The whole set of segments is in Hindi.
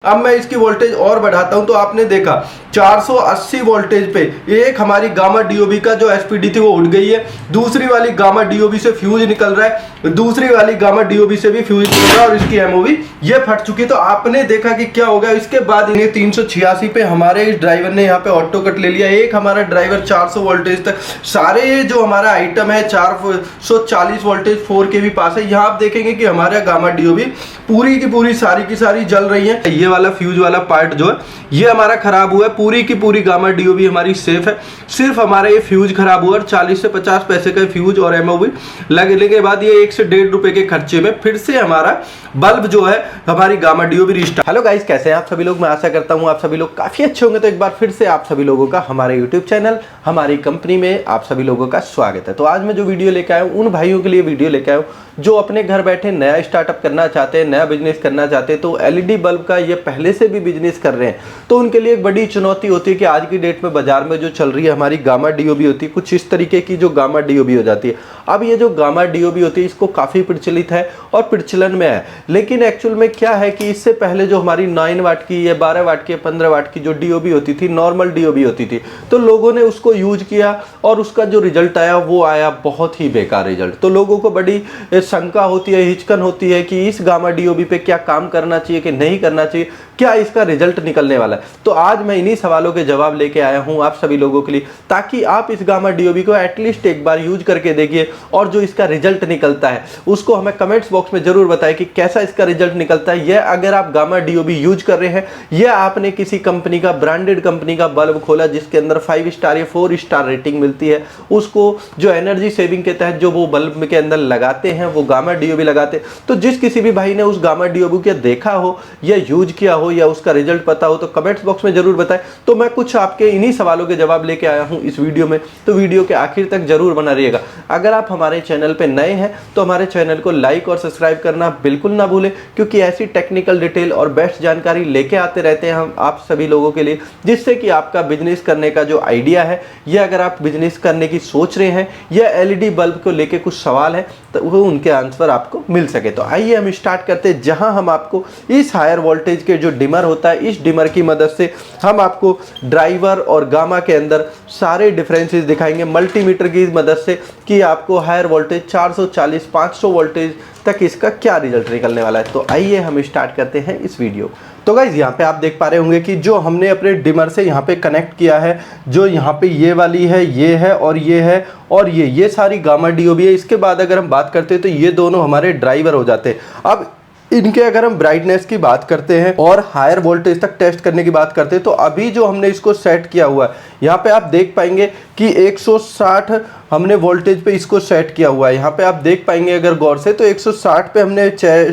अब मैं इसकी वोल्टेज और बढ़ाता हूं तो आपने देखा 480 वोल्टेज पे एक हमारी गामा डीओबी का जो एसपीडी थी वो उड़ गई है। दूसरी वाली गामा डीओबी से फ्यूज निकल रहा है, दूसरी वाली गामा डीओबी से भी फ्यूज निकल रहा है और इसकी एमओबी ये फट चुकी है। तो आपने देखा कि क्या हो गया। इसके बाद इन्हें 386 पे हमारे इस ड्राइवर ने यहाँ पे ऑटो कट ले लिया। एक हमारा ड्राइवर 400 वोल्टेज तक, सारे ये जो हमारा आइटम है 440 वोल्टेज 4 के भी पास है। यहाँ आप देखेंगे कि हमारा गामा डीओबी पूरी की पूरी सारी की सारी जल रही है। ये वाला फ्यूज वाला पार्ट जो है ये हमारा खराब हुआ है, पूरी की पूरी गामा डीओबी हमारी सेफ है। सिर्फ हमारा ये फ्यूज खराब हुआ और 40 से 50 पैसे का फ्यूज और एमओबी लगने के बाद ये 1 से 1.5 रुपए के खर्चे में फिर से हमारा बल्ब जो है हमारी gamma DOB restart. Hello guys, कैसे हैं आप सभी लोग। मैं आशा करता हूं आप सभी लोग काफी अच्छे होंगे। तो एक बार फिर से आप सभी लोगों का हमारे यूट्यूब चैनल हमारी कंपनी में आप सभी लोगों का स्वागत है। तो आज मैं जो वीडियो लेकर आया हूं उन भाइयों के लिए वीडियो लेकर आया हूं जो अपने घर बैठे नया स्टार्टअप करना चाहते हैं, नया बिजनेस करना चाहते हैं। तो एलईडी बल्ब का ये पहले से भी बिजनेस कर रहे हैं तो उनके लिए एक बड़ी चुनौती होती है कि आज की डेट में बाजार में जो चल रही है हमारी गामा डीओबी होती है कुछ इस तरीके की जो गामा डीओबी हो जाती है। अब ये जो गामा डीओबी होती है इसको काफी प्रचलित है और प्रचलन में है, लेकिन एक्चुअल में क्या है कि इससे पहले जो हमारी 9 वाट की या 12 वाट की 15 वाट की जो डीओबी होती थी, नॉर्मल डीओबी होती थी, तो लोगों ने उसको यूज किया और उसका जो रिजल्ट आया वो आया बहुत ही बेकार रिजल्ट। तो लोगों को बड़ी शंका होती है, हिचकन होती है कि इस गामा डीओबी पे क्या काम करना चाहिए कि नहीं करना चाहिए, क्या इसका रिजल्ट निकलने वाला है। तो आज मैं इन्हीं सवालों के जवाब लेके आया हूं आप सभी लोगों के लिए, ताकि आप इस गामा डीओबी को एटलीस्ट एक बार यूज करके देखिए और जो इसका रिजल्ट निकलता है उसको हमें कमेंट्स बॉक्स में जरूर बताएं कि कैसा इसका रिजल्ट निकलता है। यह अगर आप गामा डीओबी यूज कर रहे हैं या आपने किसी कंपनी का ब्रांडेड कंपनी का बल्ब खोला जिसके अंदर 5 स्टार या 4 स्टार रेटिंग मिलती है, उसको जो एनर्जी सेविंग के तहत जो वो बल्ब के अंदर लगाते हैं वो गामा डीओबी लगाते हैं। तो जिस किसी भी भाई ने उस गामा डीओबी को देखा हो या यूज किया हो या उसका रिजल्ट पता हो तो कमेंट्स बॉक्स में जरूर बताएं। तो मैं कुछ आपके इन्हीं सवालों के जवाब लेके आया हूं इस वीडियो में, तो वीडियो के आखिर तक जरूर बना रहिएगा। अगर आप हमारे चैनल पे नए हैं तो हमारे चैनल को लाइक और सब्सक्राइब करना बिल्कुल ना भूलें, क्योंकि ऐसी टेक्निकल डिटेल और बेस्ट जानकारी लेके आते रहते हैं हम आप सभी लोगों के लिए, जिससे कि आपका बिजनेस करने का जो आइडिया है या अगर आप बिजनेस करने की सोच रहे हैं या एलईडी बल्ब को लेके कुछ सवाल है तो वो उनके आंसर आपको मिल सके। तो आइए हम स्टार्ट करते हैं, जहां हम आपको इस हायर वोल्टेज के जो डिमर होता है इस डिमर की मदद से हम आपको ड्राइवर और गामा के अंदर सारे डिफरेंसेस दिखाएंगे मल्टीमीटर की मदद से कि आपको हायर वोल्टेज 440 500 वोल्टेज तक इसका क्या रिजल्ट निकलने वाला है। तो आइए हम स्टार्ट करते हैं इस वीडियो। तो गाइज यहाँ पे आप देख पा रहे होंगे कि जो हमने अपने डिमर से यहाँ पे कनेक्ट किया है, जो यहाँ पे ये वाली है, ये है और ये है और ये सारी गामा डीओबी है। इसके बाद अगर हम बात करते हैं तो ये दोनों हमारे ड्राइवर हो जाते हैं। अब इनके अगर हम ब्राइटनेस की बात करते हैं और हायर वोल्टेज तक टेस्ट करने की बात करते हैं तो अभी जो हमने इसको सेट किया हुआ है यहाँ पे आप देख पाएंगे कि 160 हमने वोल्टेज पे इसको सेट किया हुआ है। यहाँ पे आप देख पाएंगे अगर गौर से तो 160 पे हमने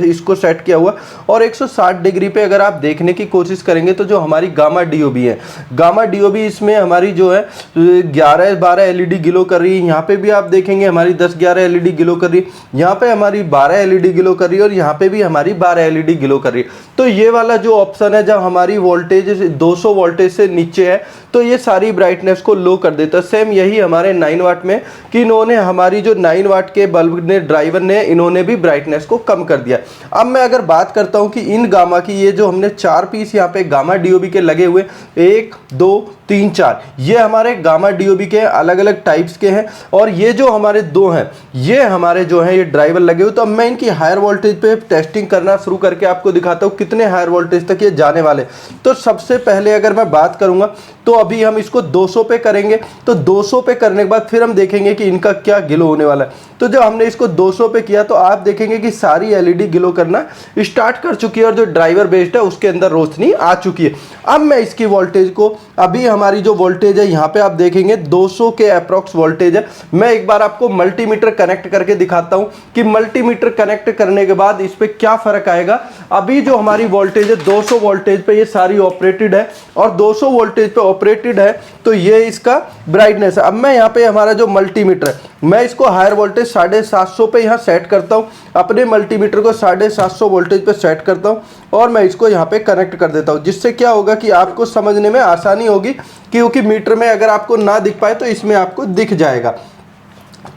इसको सेट किया हुआ और 160 डिग्री पे अगर आप देखने की कोशिश करेंगे तो जो हमारी गामा डीओबी है, गामा डीओबी इसमें हमारी जो है 11-12 एलईडी ग्लो कर रही है। यहाँ पे भी आप देखेंगे हमारी 10-11 एलईडी ग्लो कर रही है, यहाँ पे हमारी 12 एलईडी ग्लो कर रही है और यहाँ पे भी हमारी 12 एलईडी ग्लो कर रही है। तो ये वाला जो ऑप्शन है जब हमारी वोल्टेज 200 वोल्टेज से नीचे है तो ये सारी ब्राइटनेस को लो कर देता है। सेम यही हमारे 9 वाट में कि इन्होंने हमारी जो 9 वाट के बल्ब ने ड्राइवर ने इन्होंने भी ब्राइटनेस को कम कर दिया। अब मैं अगर बात करता हूं कि इन गामा की ये जो हमने 4 पीस यहाँ पे गामा डीओबी के लगे हुए 1 2 3 4 ये हमारे गामा डीओबी के अलग अलग टाइप्स के हैं और ये जो हमारे 2 हैं ये हमारे जो हैं ये ड्राइवर लगे हुए। तो अब मैं इनकी हायर वोल्टेज पे टेस्टिंग करना शुरू करके आपको दिखाता हूँ कितने हायर वोल्टेज तक ये जाने वाले। तो सबसे पहले अगर मैं बात करूंगा तो अभी हम इसको 200 पे करेंगे। तो 200 पे करने के बाद फिर हम देखेंगे कि इनका क्या ग्लो होने वाला है। तो जब हमने इसको 200 पे किया तो आप देखेंगे कि सारी एलईडी ग्लो करना स्टार्ट कर चुकी है और जो ड्राइवर बेस्ड है उसके अंदर रोशनी आ चुकी है। अब मैं इसकी वोल्टेज को अभी हमारी जो वोल्टेज है यहाँ पे आप देखेंगे 200 के अप्रॉक्स वोल्टेज है। मैं एक बार आपको मल्टीमीटर कनेक्ट करके दिखाता हूँ कि मल्टीमीटर कनेक्ट करने के बाद इस पे क्या फर्क आएगा। अभी जो हमारी वोल्टेज है 200 वोल्टेज पे ये सारी ऑपरेटेड है और 200 वोल्टेज पे ऑपरेटेड है तो ये इसका ब्राइटनेस है। अब मैं यहाँ पे हमारा जो मल्टीमीटर है मैं इसको हायर वोल्टेज 750 पे यहाँ सेट करता हूँ, अपने मल्टीमीटर को 750 वोल्टेज पे सेट करता हूँ और मैं इसको यहाँ पे कनेक्ट कर देता हूँ, जिससे क्या होगा कि आपको समझने में आसानी होगी, क्योंकि मीटर में अगर आपको ना दिख पाए तो इसमें आपको दिख जाएगा।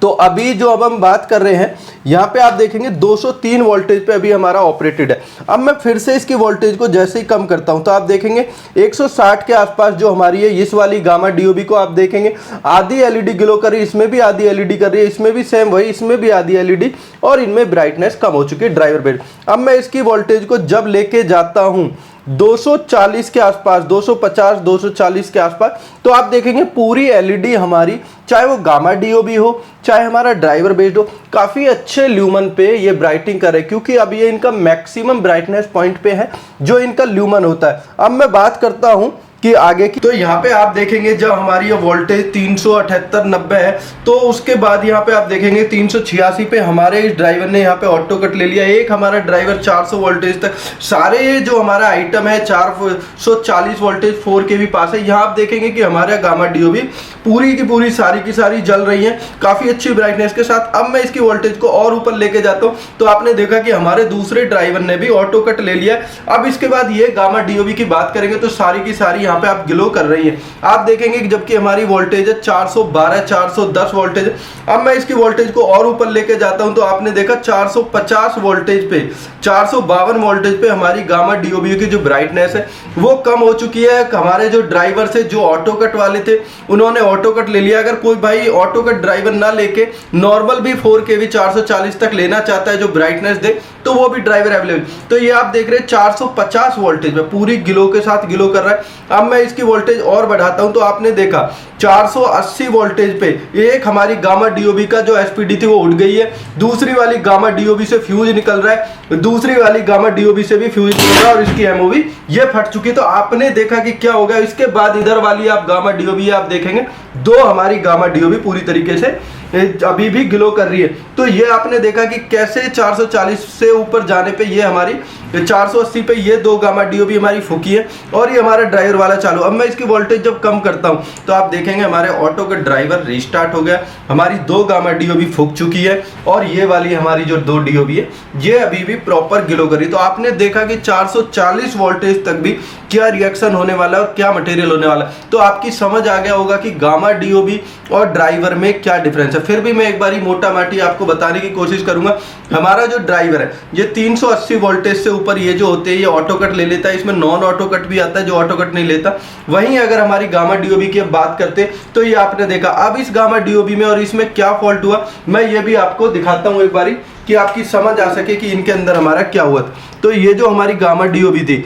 तो अभी जो अब हम बात कर रहे हैं यहाँ पे आप देखेंगे 203 वोल्टेज पे अभी हमारा ऑपरेटेड है। अब मैं फिर से इसकी वोल्टेज को जैसे ही कम करता हूँ तो आप देखेंगे 160 के आसपास जो हमारी है इस वाली गामा डीओबी को आप देखेंगे आधी एलईडी ग्लो कर रही है, इसमें भी आधी एलईडी कर रही है, इसमें भी सेम वही, इसमें भी आधी एलईडी और इनमें ब्राइटनेस कम हो चुकी है ड्राइवर बेड। अब मैं इसकी वोल्टेज को जब लेके जाता हूँ 240 के आसपास, 250 240 के आसपास, तो आप देखेंगे पूरी एलईडी हमारी, चाहे वो गामा डीओबी हो चाहे हमारा ड्राइवर बेस्ड हो, काफ़ी अच्छे ल्यूमन पे ये ब्राइटिंग करे, क्योंकि अब ये इनका मैक्सिमम ब्राइटनेस पॉइंट पे है जो इनका ल्यूमन होता है। अब मैं बात करता हूँ कि आगे की, तो यहाँ पे आप देखेंगे जब हमारी ये वोल्टेज 378-90 है तो उसके बाद यहाँ पे आप देखेंगे 386 पे हमारे इस ड्राइवर ने यहाँ पे ऑटो कट ले लिया। एक हमारा ड्राइवर 400 वोल्टेज तक, सारे ये जो हमारा आइटम है 440 वोल्टेज 4 के भी पास है। यहाँ आप देखेंगे कि हमारा गामा डीओबी पूरी की पूरी सारी की सारी जल रही है काफ़ी अच्छी ब्राइटनेस के साथ। अब मैं इसकी वोल्टेज को और ऊपर लेके जाता हूँ तो आपने देखा कि हमारे दूसरे ड्राइवर ने भी ऑटो कट ले लिया। अब इसके बाद ये गामा डीओबी की बात करेंगे तो सारी की सारी यहाँ पे आप ग्लो कर रही है। आप देखेंगे कि जबकि हमारी वोल्टेज है 412 410 वोल्टेज। अब मैं इसकी वोल्टेज को और ऊपर लेके जाता हूं तो आपने देखा 450 वोल्टेज पे, 452 वोल्टेज पे हमारी गामा डीओबी की जो ब्राइटनेस है वो कम हो चुकी है। हमारे जो ड्राइवर से जो ऑटो कट वाले थे उन्होंने ऑटो कट ले लिया। अगर कोई भाई ऑटो कट ड्राइवर ना लेके नॉर्मल भी 4 kV 440 तक लेना चाहता है जो ब्राइटनेस दे तो वो भी ड्राइवर अवेलेबल। तो ये आप देख रहे हैं 450 वोल्टेज में पूरी ग्लो के साथ ग्लो कर रहा है। अब मैं इसकी वोल्टेज और बढ़ाता हूं तो आपने देखा 480 वोल्टेज पे एक हमारी गामा डीओबी का जो एसपीडी थी वो उठ गई है, दूसरी वाली गामा डीओबी से फ्यूज निकल रहा है, दूसरी वाली गामा डीओबी से भी फ्यूज निकल रहा है और इसकी एमओवी ये फट चुकी है। तो आपने देखा कि क्या हो गया। इसके बाद इधर वाली आप गामा डीओबी आप देखेंगे दो हमारी गामा डीओबी पूरी तरीके से अभी भी ग्लो कर रही है। तो ये आपने देखा कि कैसे 440 से ऊपर जाने पे ये हमारी 480 पे ये दो गामा डीओबी हमारी फूकी है और ये हमारा ड्राइवर वाला चालू। अब मैं इसकी वोल्टेज जब कम करता हूं तो आप देखेंगे हमारे ऑटो का ड्राइवर रिस्टार्ट हो गया, हमारी दो गामा डीओबी फूक चुकी है और ये वाली हमारी जो दो डीओबी है ये अभी भी प्रॉपर ग्लो कर रही है। तो आपने देखा कि 440 वोल्टेज तक भी क्या रिएक्शन होने वाला है और क्या मटेरियल होने वाला है। तो आपकी समझ आ गया होगा कि गामा डीओबी और ड्राइवर में क्या डिफरेंस है। फिर भी मैं एक बारी मोटा माटी आपको बताने की कोशिश करूंगा। हमारा जो ड्राइवर है ये 380 वोल्टेज से ऊपर ये जो होते हैं ये ऑटो कट ले लेता है, इसमें नॉन ऑटो कट भी आता है जो ऑटो कट नहीं लेता। वहीं अगर हमारी गामा डीओबी की अब बात करते तो ये आपने देखा। अब इस गामा डीओबी में और इसमें क्या फॉल्ट हुआ मैं ये भी आपको दिखाता हूं एक बारी कि आपकी समझ आ सके कि इनके अंदर हमारा क्या हुआ था। तो ये जो हमारी गामा डीओबी थी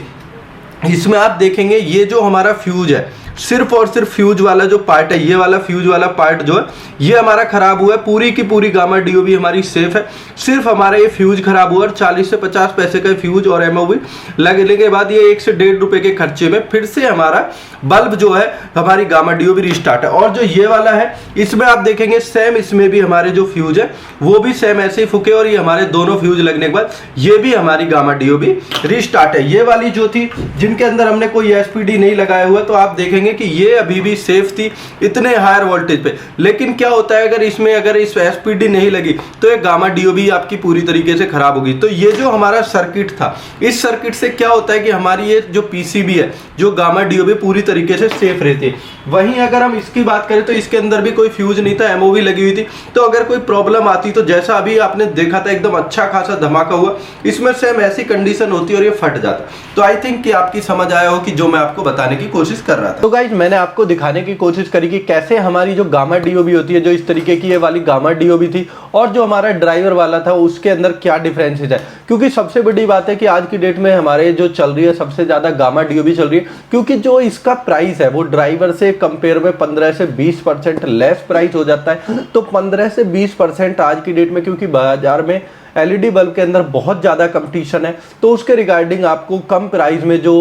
इसमें आप देखेंगे ये जो हमारा फ्यूज है, सिर्फ और सिर्फ फ्यूज वाला जो पार्ट है, ये वाला फ्यूज वाला पार्ट जो है ये हमारा खराब हुआ है। पूरी की पूरी गामा डीओबी हमारी सेफ है, सिर्फ हमारा ये फ्यूज खराब हुआ और 40 से 50 पैसे का फ्यूज और एमओवी लगने के बाद ये 1 से 1.5 रुपए के खर्चे में फिर से हमारा बल्ब जो है हमारी गामा डीओबी रिस्टार्ट है। और जो ये वाला है इसमें आप देखेंगे सेम, इसमें भी हमारे जो फ्यूज है वो भी सेम ऐसे ही फूके और ये हमारे दोनों फ्यूज लगने के बाद ये भी हमारी गामा डीओबी रिस्टार्ट है। ये वाली जो थी जिनके अंदर हमने कोई एसपीडी नहीं लगाया हुआ तो आप देखेंगे कि ये अभी भी सेफ थी इतने हायर वोल्टेज पे। लेकिन क्या होता है अगर इस एसपीडी नहीं लगी तो ये गामा डीओबी आपकी पूरी तरीके से खराब होगी। तो ये जो हमारा सर्किट था, इस सर्किट से क्या होता है कि हमारी ये जो पीसीबी है जो गामा डीओबी पूरी तरीके से सेफ रहती है। वहीं अगर हम इसकी बात करें तो इसके अंदर भी कोई फ्यूज नहीं था, एमओवी लगी हुई थी। तो अगर कोई प्रॉब्लम आती तो जैसा अभी आपने देखा था एकदम अच्छा खासा धमाका हुआ, इसमें सेम ऐसी कंडीशन होती और ये फट जाता। तो आई थिंक कि आपकी समझ आया हो कि जो मैं आपको बताने की कोशिश कर रहा था। तो गाइज मैंने आपको दिखाने की कोशिश करी कि कैसे हमारी जो गामा डीओबी होती है, जो इस तरीके की ये वाली गामा डीओबी थी और जो हमारा ड्राइवर वाला था उसके अंदर क्या डिफरेंसेज है। क्योंकि सबसे बड़ी बात है कि आज की डेट में हमारे जो चल रही है सबसे ज्यादा गामा डीओबी चल रही है, क्योंकि जो इसका प्राइस है वो ड्राइवर से कंपेयर में 15 से 20% लेस प्राइस हो जाता है। तो 15 से 20% आज की डेट में, क्योंकि बाजार में एलईडी बल्ब के अंदर बहुत ज़्यादा कंपटीशन है, तो उसके रिगार्डिंग आपको कम प्राइस में जो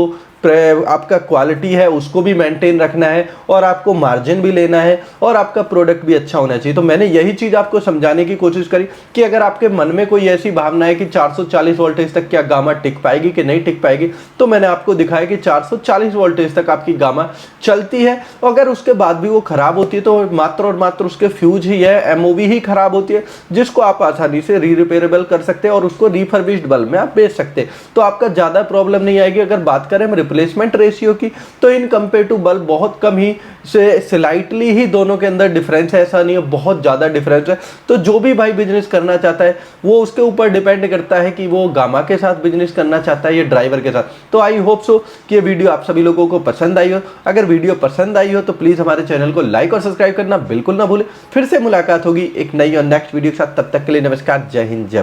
आपका क्वालिटी है उसको भी मेंटेन रखना है और आपको मार्जिन भी लेना है और आपका प्रोडक्ट भी अच्छा होना चाहिए। तो मैंने यही चीज़ आपको समझाने की कोशिश करी कि अगर आपके मन में कोई ऐसी भावना है कि 440 वोल्टेज तक क्या गामा टिक पाएगी कि नहीं टिक पाएगी, तो मैंने आपको दिखाया कि 440 वोल्टेज तक आपकी गामा चलती है। अगर उसके बाद भी वो खराब होती है तो मात्र और मात्र उसके फ्यूज ही है, एमओवी ही खराब होती है, जिसको आप आसानी से रिपेयरेबल कर सकते हैं और उसको रिफर्बिश्ड बल्ब में आप बेच सकते हैं। तो आपका ज़्यादा प्रॉब्लम नहीं आएगी। अगर बात करें हम रिप्लेसमेंट रेशियो की, तो इन कंपेयर टू बल्ब बहुत कम ही से स्लाइटली ही दोनों के अंदर डिफरेंस है, ऐसा नहीं है बहुत ज़्यादा डिफरेंस है। तो जो भी भाई बिजनेस करना चाहता है वो उसके ऊपर डिपेंड करता है कि वो गामा के साथ बिजनेस करना चाहता है या ड्राइवर के साथ। तो आई होप सो कि ये वीडियो आप सभी लोगों को पसंद आई हो। अगर वीडियो पसंद आई हो तो प्लीज़ हमारे चैनल को लाइक और सब्सक्राइब करना बिल्कुल ना भूलें। फिर से मुलाकात होगी एक नई और नेक्स्ट वीडियो के साथ, तब तक के लिए नमस्कार, जय हिंद, जय भारत।